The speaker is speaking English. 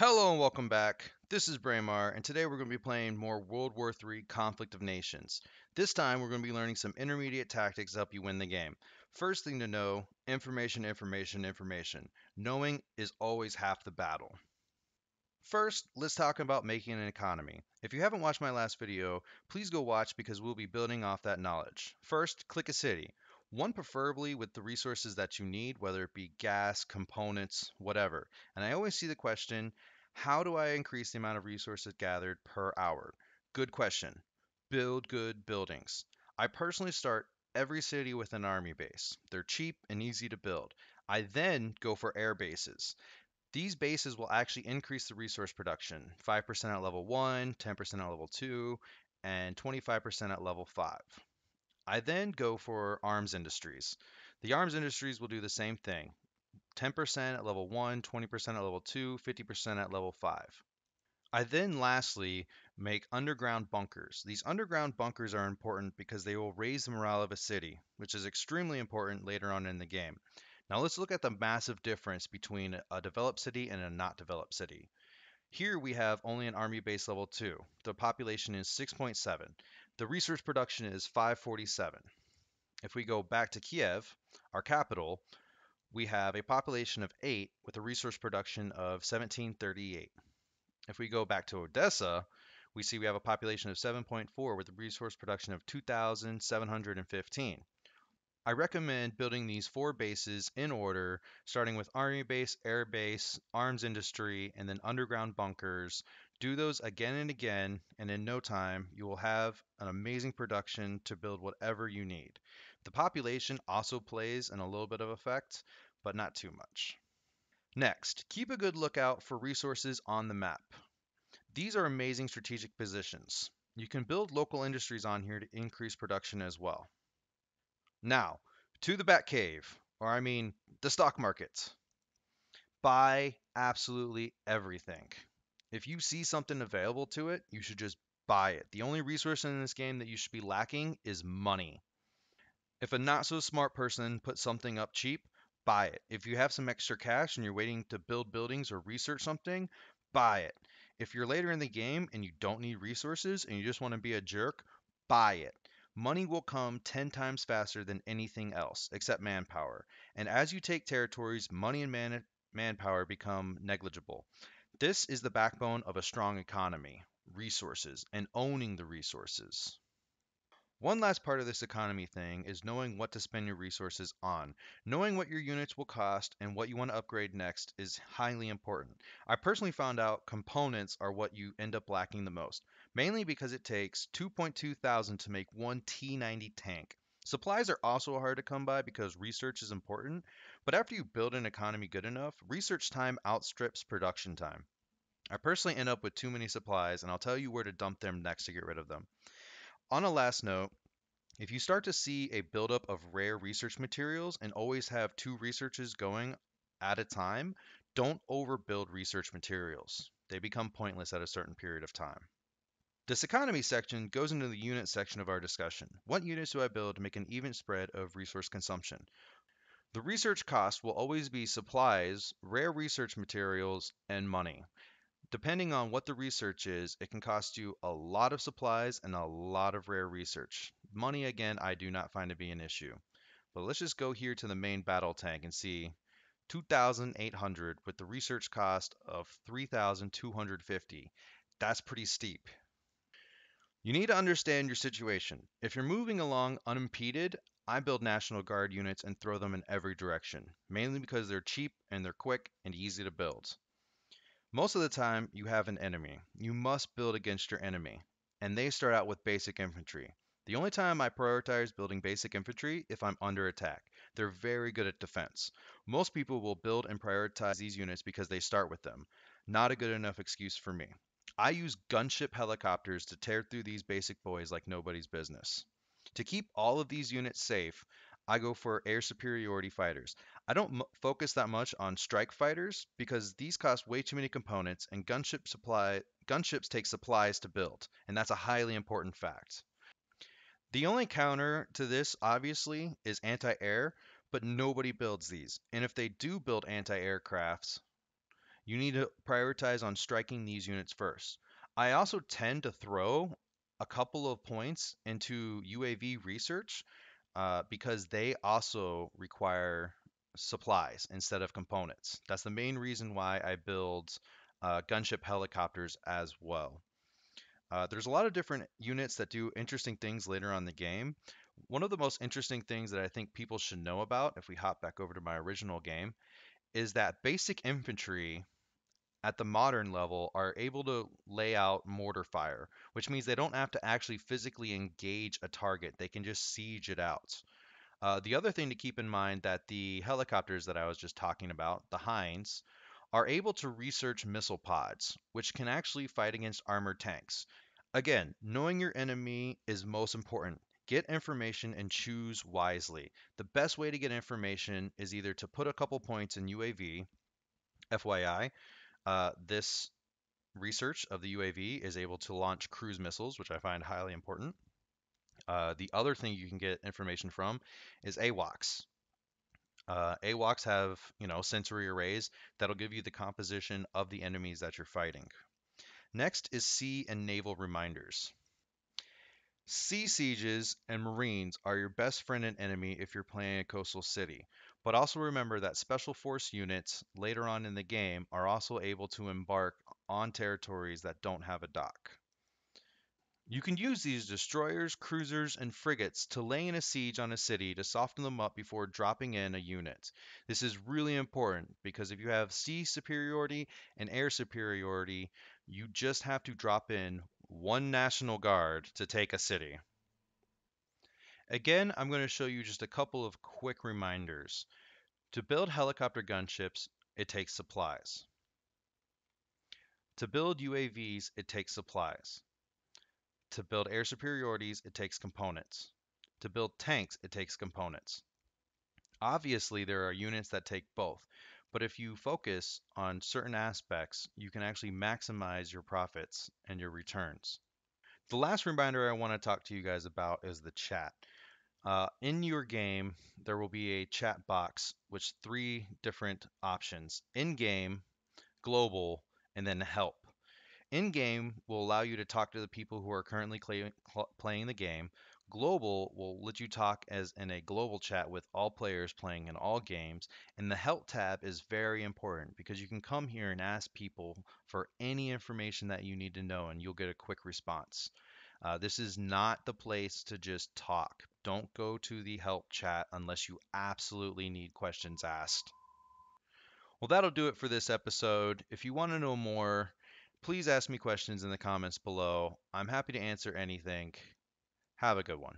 Hello and welcome back. This is Braemar, and today we're going to be playing more World War III Conflict of Nations. This time we're going to be learning some intermediate tactics to help you win the game. First thing to know, information, information, information. Knowing is always half the battle. First, let's talk about making an economy. If you haven't watched my last video, please go watch because we'll be building off that knowledge. First, click a city. One preferably with the resources that you need, whether it be gas, components, whatever. And I always see the question, how do I increase the amount of resources gathered per hour? Good question. Build good buildings. I personally start every city with an army base. They're cheap and easy to build. I then go for air bases. These bases will actually increase the resource production 5% at level 1, 10% at level 2, and 25% at level 5. I then go for arms industries. The arms industries will do the same thing 10% at level 1, 20% at level 2, 50% at level 5. I then lastly make underground bunkers. These underground bunkers are important because they will raise the morale of a city, which is extremely important later on in the game. Now let's look at the massive difference between a developed city and a not developed city. Here we have only an army base level 2. The population is 6.7. The resource production is 547. If we go back to Kiev, our capital, we have a population of 8 with a resource production of 1738. If we go back to Odessa, we see we have a population of 7.4 with a resource production of 2,715. I recommend building these 4 bases in order, starting with Army Base, Air Base, Arms Industry, and then underground bunkers. Do those again and again, and in no time, you will have an amazing production to build whatever you need. The population also plays in a little bit of effect, but not too much. Next, keep a good lookout for resources on the map. These are amazing strategic positions. You can build local industries on here to increase production as well. Now, to the Batcave, or I mean, the stock market. Buy absolutely everything. If you see something available to it, you should just buy it. The only resource in this game that you should be lacking is money. If a not so smart person puts something up cheap, buy it. If you have some extra cash and you're waiting to build buildings or research something, buy it. If you're later in the game and you don't need resources and you just want to be a jerk, buy it. Money will come 10 times faster than anything else, except manpower. And as you take territories, money and manpower become negligible. This is the backbone of a strong economy resources and owning the resources. One last part of this economy thing is knowing what to spend your resources on. Knowing what your units will cost and what you want to upgrade next is highly important. I personally found out components are what you end up lacking the most, mainly because it takes 2.2 thousand to make one T90 tank. Supplies are also hard to come by because research is important, but after you build an economy good enough, research time outstrips production time. I personally end up with too many supplies, and I'll tell you where to dump them next to get rid of them. On a last note, if you start to see a buildup of rare research materials and always have 2 researches going at a time, don't overbuild research materials. They become pointless at a certain period of time. This economy section goes into the unit section of our discussion. What units do I build to make an even spread of resource consumption? The research cost will always be supplies, rare research materials, and money. Depending on what the research is, it can cost you a lot of supplies and a lot of rare research. Money, again, I do not find to be an issue. But let's just go here to the main battle tank and see 2,800 with the research cost of 3,250. That's pretty steep. You need to understand your situation. If you're moving along unimpeded, I build National Guard units and throw them in every direction, mainly because they're cheap and they're quick and easy to build. Most of the time, you have an enemy. You must build against your enemy, and they start out with basic infantry. The only time I prioritize building basic infantry if I'm under attack. They're very good at defense. Most people will build and prioritize these units because they start with them. Not a good enough excuse for me. I use gunship helicopters to tear through these basic boys like nobody's business. To keep all of these units safe, I go for air superiority fighters. I don't focus that much on strike fighters because these cost way too many components and gunships take supplies to build, and that's a highly important fact. The only counter to this obviously is anti-air, but nobody builds these. And if they do build anti-aircrafts, You need to prioritize on striking these units first. I also tend to throw a couple of points into UAV research because they also require supplies instead of components. That's the main reason why I build gunship helicopters as well. There's a lot of different units that do interesting things later on in the game. One of the most interesting things that I think people should know about, if we hop back over to my original game, is that basic infantry at the modern level are able to lay out mortar fire, which means they don't have to actually physically engage a target. They can just siege it out. The other thing to keep in mind that the helicopters that I was just talking about, the Hinds, are able to research missile pods, which can actually fight against armored tanks. Again, knowing your enemy is most important. Get information and choose wisely. The best way to get information is either to put a couple points in UAV. FYI, this research of the UAV is able to launch cruise missiles, which I find highly important. The other thing you can get information from is AWACS. AWACS have, sensory arrays that'll give you the composition of the enemies that you're fighting. Next is sea and naval reminders. Sea sieges and marines are your best friend and enemy if you're playing a coastal city. But also remember that special force units later on in the game are also able to embark on territories that don't have a dock. You can use these destroyers, cruisers, and frigates to lay in a siege on a city to soften them up before dropping in a unit. This is really important because if you have sea superiority and air superiority, you just have to drop in one National Guard to take a city. Again, I'm going to show you just a couple of quick reminders. To build helicopter gunships, it takes supplies. To build UAVs, it takes supplies. To build air superiorities, it takes components. To build tanks, it takes components. Obviously, there are units that take both, but if you focus on certain aspects, you can actually maximize your profits and your returns. The last reminder I want to talk to you guys about is the chat. In your game, there will be a chat box, which three different options: in-game, global, and then help. In-game will allow you to talk to the people who are currently playing the game. Global will let you talk as in a global chat with all players playing in all games. And the help tab is very important because you can come here and ask people for any information that you need to know and you'll get a quick response. This is not the place to just talk. Don't go to the help chat unless you absolutely need questions asked. Well, that'll do it for this episode. If you want to know more, please ask me questions in the comments below. I'm happy to answer anything. Have a good one.